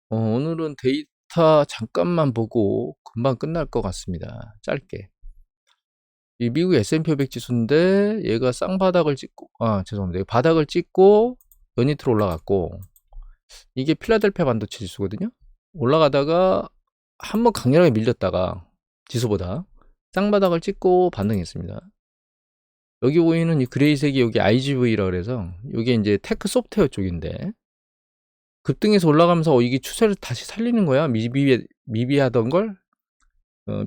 오늘은 데이터 잠깐만 보고 금방 끝날 것 같습니다. 짧게. 이 미국 S&P 500 지수인데 얘가 쌍바닥을 찍고, 죄송합니다. 바닥을 찍고 연이트로 올라갔고, 이게 필라델피아 반도체 지수거든요. 올라가다가 한번 강렬하게 밀렸다가 지수보다 쌍바닥을 찍고 반등했습니다. 여기 보이는 이 그레이색이 여기 IGV라 그래서 이게 이제 테크 소프트웨어 쪽인데, 급등해서 올라가면서 이게 추세를 다시 살리는 거야. 미비하던 걸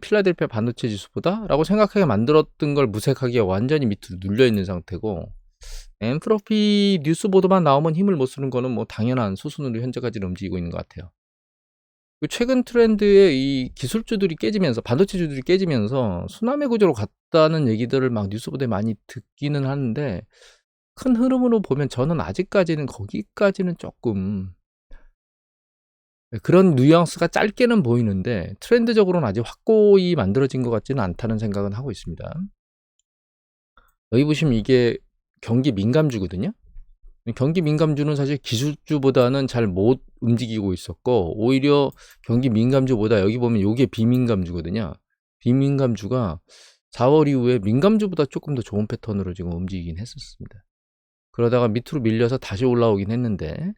필라델피아 반도체 지수보다 라고 생각하게 만들었던 걸 무색하게 완전히 밑으로 눌려있는 상태고, 엔트로피 뉴스 보도만 나오면 힘을 못 쓰는 거는 뭐 당연한 수순으로 현재까지는 움직이고 있는 것 같아요. 최근 트렌드에 이 기술주들이 깨지면서, 반도체주들이 깨지면서 순환매 구조로 갔다는 얘기들을 막 뉴스 보도에 많이 듣기는 하는데, 큰 흐름으로 보면 저는 아직까지는 거기까지는 조금 그런 뉘앙스가 짧게는 보이는데 트렌드적으로는 아직 확고히 만들어진 것 같지는 않다는 생각은 하고 있습니다. 여기 보시면 이게 경기 민감주거든요. 경기 민감주는 사실 기술주보다는 잘 못 움직이고 있었고, 오히려 경기 민감주보다 여기 보면 이게 비민감주거든요. 비민감주가 4월 이후에 민감주보다 조금 더 좋은 패턴으로 지금 움직이긴 했었습니다. 그러다가 밑으로 밀려서 다시 올라오긴 했는데,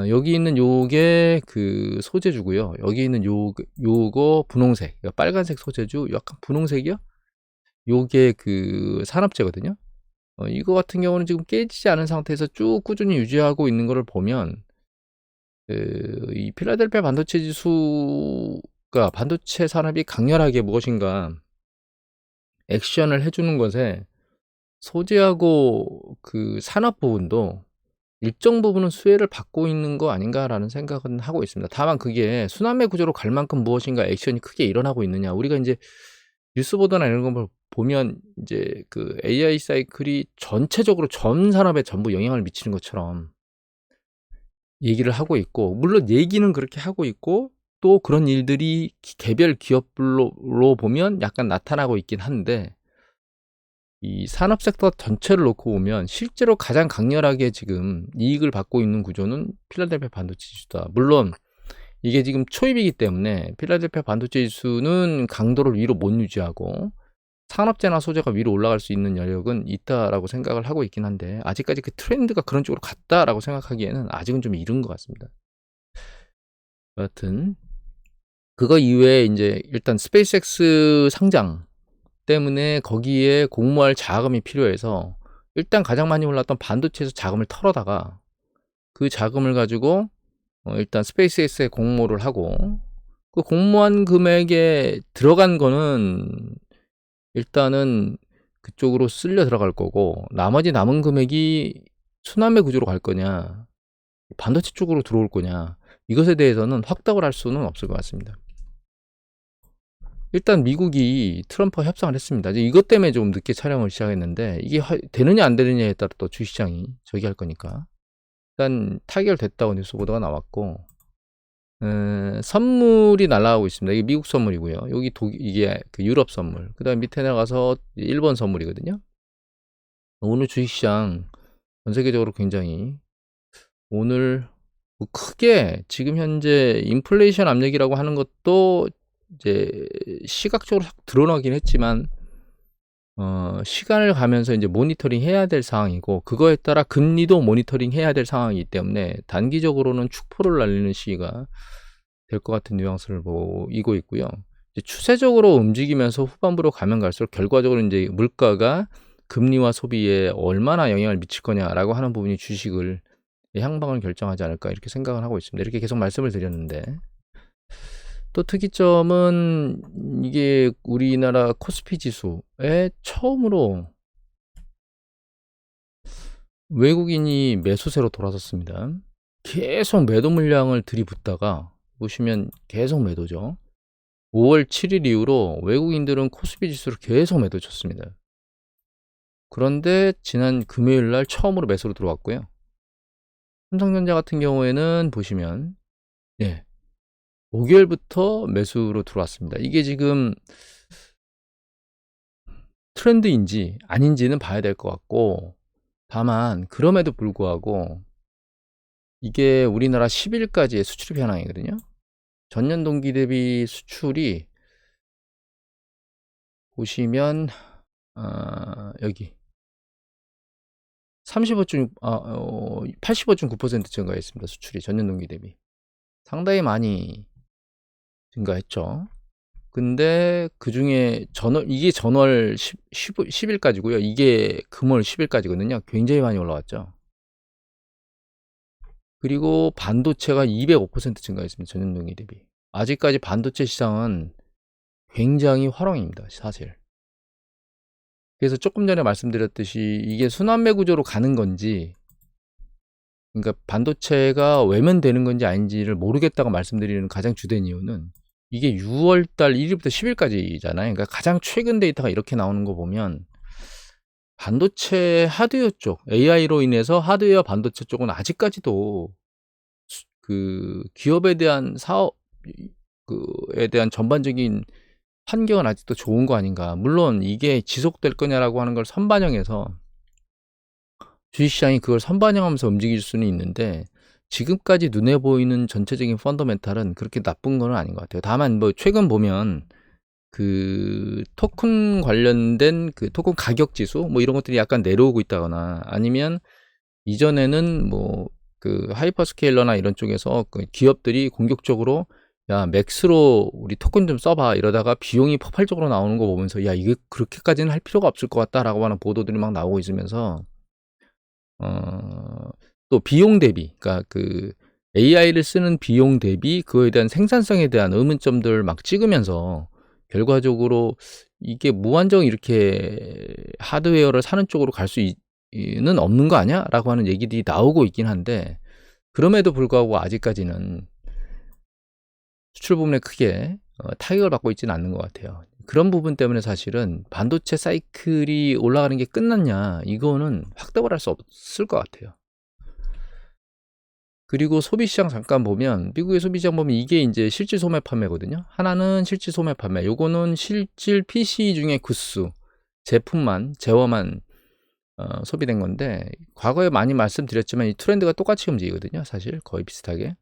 여기 있는 요게 그 소재주고요. 여기 있는 요거 분홍색, 그러니까 빨간색 소재주, 약간 분홍색이요? 요게 그 산업재거든요. 이거 같은 경우는 지금 깨지지 않은 상태에서 쭉 꾸준히 유지하고 있는 것을 보면, 이 필라델피아 반도체 지수가 반도체 산업이 강렬하게 무엇인가 액션을 해주는 것에 소재하고 그 산업 부분도 일정 부분은 수혜를 받고 있는 거 아닌가라는 생각은 하고 있습니다. 다만 그게 순환매 구조로 갈 만큼 무엇인가 액션이 크게 일어나고 있느냐. 우리가 이제 뉴스 보도나 이런 걸 보면 이제 그 AI 사이클이 전체적으로 전 산업에 전부 영향을 미치는 것처럼 얘기를 하고 있고, 물론 얘기는 그렇게 하고 있고, 또 그런 일들이 개별 기업별로 보면 약간 나타나고 있긴 한데, 이 산업 섹터 전체를 놓고 보면 실제로 가장 강렬하게 지금 이익을 받고 있는 구조는 필라델피아 반도체 지수다. 물론 이게 지금 초입이기 때문에 필라델피아 반도체 지수는 강도를 위로 못 유지하고 산업재나 소재가 위로 올라갈 수 있는 여력은 있다라고 생각을 하고 있긴 한데, 아직까지 그 트렌드가 그런 쪽으로 갔다라고 생각하기에는 아직은 좀 이른 것 같습니다. 여하튼 그거 이외에 이제 일단 스페이스X 상장 때문에 거기에 공모할 자금이 필요해서 일단 가장 많이 올랐던 반도체에서 자금을 털어다가 그 자금을 가지고 일단 스페이스X에 공모를 하고, 그 공모한 금액에 들어간 거는 일단은 그쪽으로 쓸려 들어갈 거고, 나머지 남은 금액이 순환매 구조로 갈 거냐, 반도체 쪽으로 들어올 거냐, 이것에 대해서는 확답을 할 수는 없을 것 같습니다. 일단 미국이 트럼프와 협상을 했습니다. 이제 이것 때문에 좀 늦게 촬영을 시작했는데, 이게 되느냐 안 되느냐에 따라 또 주시장이 저기 할 거니까 일단 타결됐다고 뉴스 보도가 나왔고, 선물이 날아가고 있습니다. 이게 미국 선물이고요. 여기 이게 그 유럽 선물. 그 다음 밑에 나가서 일본 선물이거든요. 오늘 주식시장 전 세계적으로 굉장히 오늘 뭐 크게 지금 현재 인플레이션 압력이라고 하는 것도 이제 시각적으로 드러나긴 했지만, 시간을 가면서 이제 모니터링 해야 될 상황이고, 그거에 따라 금리도 모니터링 해야 될 상황이기 때문에 단기적으로는 축포를 날리는 시기가 될 것 같은 뉘앙스를 보이고 있고요. 이제 추세적으로 움직이면서 후반부로 가면 갈수록 결과적으로 이제 물가가 금리와 소비에 얼마나 영향을 미칠 거냐라고 하는 부분이 주식을 향방을 결정하지 않을까 이렇게 생각을 하고 있습니다. 이렇게 계속 말씀을 드렸는데, 또 특이점은 이게 우리나라 코스피 지수에 처음으로 외국인이 매수세로 돌아섰습니다. 계속 매도 물량을 들이붓다가 보시면 계속 매도죠. 5월 7일 이후로 외국인들은 코스피 지수를 계속 매도 쳤습니다. 그런데 지난 금요일 날 처음으로 매수로 들어왔고요. 삼성전자 같은 경우에는 보시면 목요일부터 매수로 들어왔습니다. 이게 지금 트렌드인지 아닌지는 봐야 될 것 같고, 다만 그럼에도 불구하고 이게 우리나라 10일까지의 수출 현황이거든요. 전년 동기 대비 수출이 보시면 여기 85.9% 증가했습니다. 수출이 전년 동기 대비 상당히 많이 증가했죠. 근데 그 중에 이게 전월 10일까지고요. 이게 금월 10일까지거든요. 굉장히 많이 올라왔죠. 그리고 반도체가 205% 증가했습니다. 전년 동기 대비. 아직까지 반도체 시장은 굉장히 화랑입니다. 사실. 그래서 조금 전에 말씀드렸듯이 이게 순환매 구조로 가는 건지, 그러니까 반도체가 외면되는 건지 아닌지를 모르겠다고 말씀드리는 가장 주된 이유는 이게 6월달 1일부터 10일까지잖아요. 그러니까 가장 최근 데이터가 이렇게 나오는 거 보면 반도체 하드웨어 쪽, AI로 인해서 하드웨어 반도체 쪽은 아직까지도 그 기업에 대한 사업에 대한 전반적인 환경은 아직도 좋은 거 아닌가. 물론 이게 지속될 거냐라고 하는 걸 선반영해서 주식시장이 그걸 선반영하면서 움직일 수는 있는데, 지금까지 눈에 보이는 전체적인 펀더멘탈은 그렇게 나쁜 건 아닌 것 같아요. 다만 뭐 최근 보면 그 토큰 관련된 그 토큰 가격 지수 뭐 이런 것들이 약간 내려오고 있다거나, 아니면 이전에는 뭐 그 하이퍼스케일러나 이런 쪽에서 그 기업들이 공격적으로 야 맥스로 우리 토큰 좀 써봐 이러다가 비용이 폭발적으로 나오는 거 보면서 야 이게 그렇게까지는 할 필요가 없을 것 같다라고 하는 보도들이 막 나오고 있으면서 또 비용 대비, 그러니까 그 AI를 쓰는 비용 대비 그거에 대한 생산성에 대한 의문점들 막 찍으면서 결과적으로 이게 무한정 이렇게 하드웨어를 사는 쪽으로 갈 수는 없는 거 아니야? 라고 하는 얘기들이 나오고 있긴 한데, 그럼에도 불구하고 아직까지는 수출 부분에 크게 타격을 받고 있지는 않는 것 같아요. 그런 부분 때문에 사실은 반도체 사이클이 올라가는 게 끝났냐, 이거는 확답을 할 수 없을 것 같아요. 그리고 소비시장 잠깐 보면, 미국의 소비시장 보면 이게 이제 실질 소매 판매거든요. 하나는 실질 소매 판매, 요거는 실질 PC 중에 구수, 제품만, 제어만 소비된 건데, 과거에 많이 말씀드렸지만 이 트렌드가 똑같이 움직이거든요. 사실 거의 비슷하게.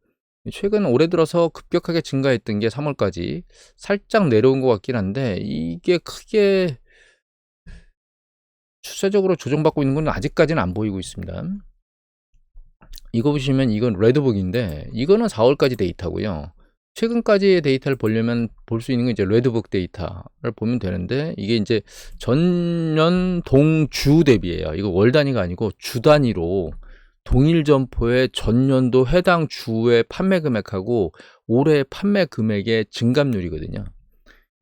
최근 올해 들어서 급격하게 증가했던 게 3월까지 살짝 내려온 것 같긴 한데, 이게 크게 추세적으로 조정받고 있는 건 아직까지는 안 보이고 있습니다. 이거 보시면 이건 레드북인데, 이거는 4월까지 데이터고요. 최근까지의 데이터를 보려면 볼 수 있는 건 이제 레드북 데이터를 보면 되는데, 이게 이제 전년 동주 대비예요. 이거 월 단위가 아니고 주 단위로 동일 점포의 전년도 해당 주의 판매 금액하고 올해 판매 금액의 증감률이거든요.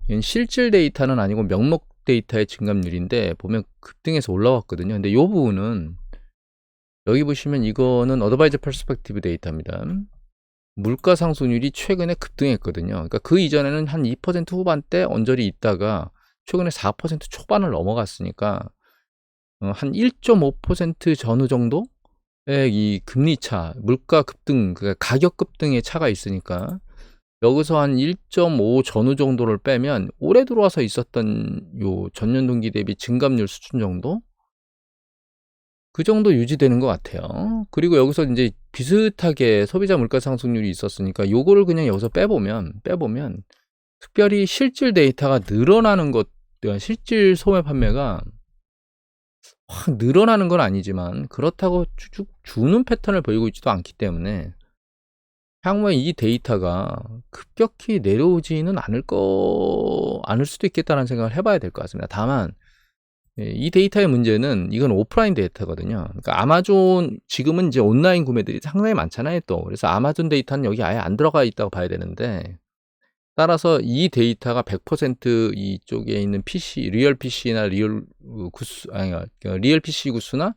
이건 실질 데이터는 아니고 명목 데이터의 증감률인데, 보면 급등해서 올라왔거든요. 근데 이 부분은 여기 보시면 이거는 어드바이저 퍼스펙티브 데이터입니다. 물가 상승률이 최근에 급등했거든요. 그러니까 그 이전에는 한 2% 후반대 언저리 있다가 최근에 4% 초반을 넘어갔으니까 한 1.5% 전후 정도의 이 금리 차, 물가 급등, 그러니까 가격 급등의 차가 있으니까 여기서 한 1.5 전후 정도를 빼면 올해 들어와서 있었던 요 전년 동기 대비 증감률 수준 정도? 그 정도 유지되는 것 같아요. 그리고 여기서 이제 비슷하게 소비자 물가 상승률이 있었으니까 요거를 그냥 여기서 빼보면 특별히 실질 데이터가 늘어나는 것, 실질 소매 판매가 확 늘어나는 건 아니지만 그렇다고 쭉 주는 패턴을 보이고 있지도 않기 때문에 향후에 이 데이터가 급격히 내려오지는 않을 수도 있겠다는 생각을 해봐야 될 것 같습니다. 다만 이 데이터의 문제는 이건 오프라인 데이터거든요. 그러니까 아마존, 지금은 이제 온라인 구매들이 상당히 많잖아요, 또. 그래서 아마존 데이터는 여기 아예 안 들어가 있다고 봐야 되는데, 따라서 이 데이터가 100% 이쪽에 있는 PC, 리얼 PC나 리얼 PC 구수나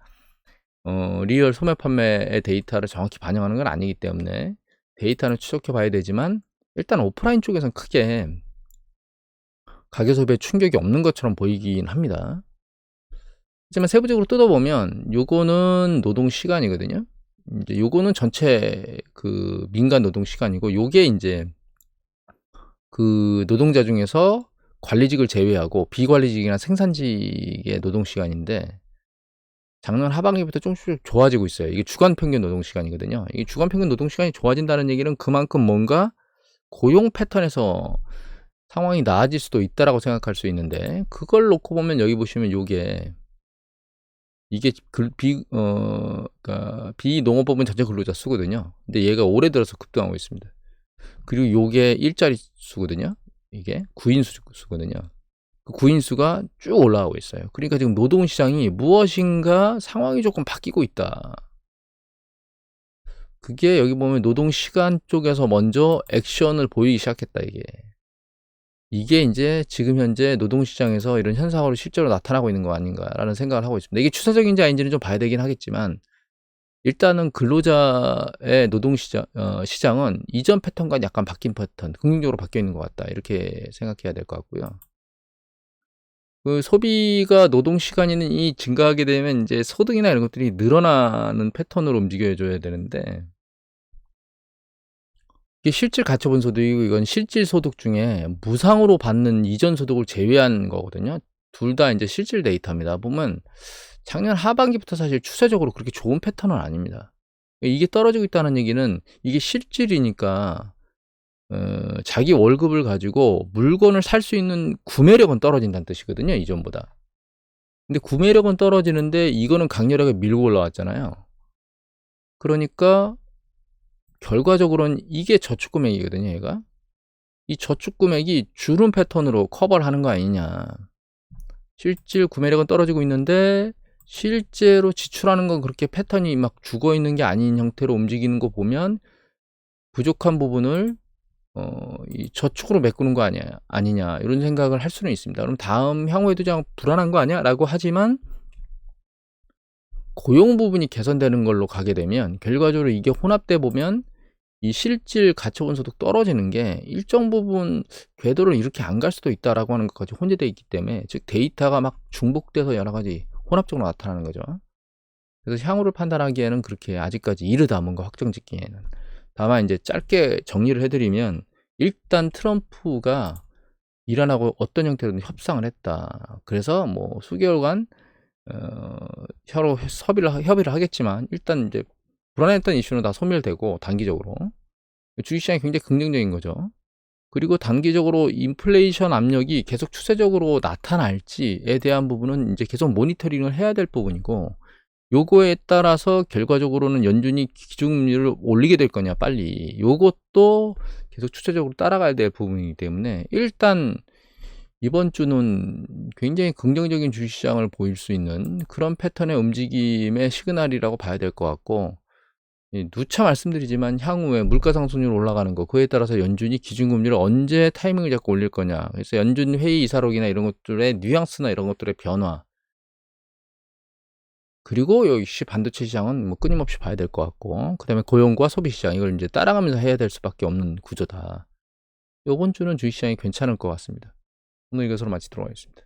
리얼 소매 판매의 데이터를 정확히 반영하는 건 아니기 때문에 데이터는 추적해 봐야 되지만, 일단 오프라인 쪽에서는 크게 가계 소비에 충격이 없는 것처럼 보이긴 합니다. 하지만 세부적으로 뜯어보면 요거는 노동 시간이거든요. 이제 요거는 전체 그 민간 노동 시간이고, 요게 이제 그 노동자 중에서 관리직을 제외하고 비관리직이나 생산직의 노동 시간인데, 작년 하반기부터 조금씩 좋아지고 있어요. 이게 주간 평균 노동 시간이거든요. 이 주간 평균 노동 시간이 좋아진다는 얘기는 그만큼 뭔가 고용 패턴에서 상황이 나아질 수도 있다라고 생각할 수 있는데, 그걸 놓고 보면 여기 보시면 이게 그러니까 비농업법은 전체 근로자 수거든요. 근데 얘가 올해 들어서 급등하고 있습니다. 그리고 요게 일자리 수거든요. 이게 구인 수거든요. 그 구인 수가 쭉 올라가고 있어요. 그러니까 지금 노동시장이 무엇인가 상황이 조금 바뀌고 있다. 그게 여기 보면 노동시간 쪽에서 먼저 액션을 보이기 시작했다, 이게 이제 지금 현재 노동시장에서 이런 현상으로 실제로 나타나고 있는 거 아닌가라는 생각을 하고 있습니다. 이게 추세적인지 아닌지는 좀 봐야 되긴 하겠지만, 일단은 근로자의 시장은 이전 패턴과 약간 바뀐 패턴, 긍정적으로 바뀌어 있는 것 같다, 이렇게 생각해야 될 것 같고요. 그 소비가 노동시간이 증가하게 되면 이제 소득이나 이런 것들이 늘어나는 패턴으로 움직여줘야 되는데, 이게 실질 가처분 소득이고 이건 실질 소득 중에 무상으로 받는 이전 소득을 제외한 거거든요. 둘 다 이제 실질 데이터입니다. 보면 작년 하반기부터 사실 추세적으로 그렇게 좋은 패턴은 아닙니다. 이게 떨어지고 있다는 얘기는 이게 실질이니까 자기 월급을 가지고 물건을 살 수 있는 구매력은 떨어진다는 뜻이거든요, 이전보다. 근데 구매력은 떨어지는데 이거는 강렬하게 밀고 올라왔잖아요. 그러니까 결과적으로는 이게 저축금액이거든요, 얘가. 이 저축금액이 주름 패턴으로 커버를 하는 거 아니냐. 실질 구매력은 떨어지고 있는데 실제로 지출하는 건 그렇게 패턴이 막 죽어 있는 게 아닌 형태로 움직이는 거 보면 부족한 부분을 이 저축으로 메꾸는 거 아니냐 이런 생각을 할 수는 있습니다. 그럼 다음 향후에도 좀 불안한 거 아니야? 라고 하지만 고용 부분이 개선되는 걸로 가게 되면 결과적으로 이게 혼합돼 보면 이 실질 가처분 소득 떨어지는 게 일정 부분 궤도를 이렇게 안 갈 수도 있다라고 하는 것까지 혼재되어 있기 때문에, 즉 데이터가 막 중복돼서 여러 가지 혼합적으로 나타나는 거죠. 그래서 향후를 판단하기에는 그렇게 아직까지 이르다, 뭔가 확정 짓기에는. 다만 이제 짧게 정리를 해드리면, 일단 트럼프가 이란하고 어떤 형태로든 협상을 했다. 그래서 뭐 수개월간 서로 협의를 하겠지만 일단 이제 불안했던 이슈는 다 소멸되고, 단기적으로 주식시장이 굉장히 긍정적인 거죠. 그리고 단기적으로 인플레이션 압력이 계속 추세적으로 나타날지에 대한 부분은 이제 계속 모니터링을 해야 될 부분이고, 요거에 따라서 결과적으로는 연준이 기준금리를 올리게 될 거냐 빨리, 요것도 계속 추세적으로 따라가야 될 부분이기 때문에 일단 이번 주는 굉장히 긍정적인 주식시장을 보일 수 있는 그런 패턴의 움직임의 시그널이라고 봐야 될 것 같고, 누차 말씀드리지만 향후에 물가상승률 올라가는 거, 그에 따라서 연준이 기준금리를 언제 타이밍을 잡고 올릴 거냐, 그래서 연준 회의 이사록이나 이런 것들의 뉘앙스나 이런 것들의 변화, 그리고 역시 반도체 시장은 뭐 끊임없이 봐야 될 것 같고, 그 다음에 고용과 소비 시장, 이걸 이제 따라가면서 해야 될 수밖에 없는 구조다. 이번 주는 주식시장이 괜찮을 것 같습니다. 오늘 이것으로 마치도록 하겠습니다.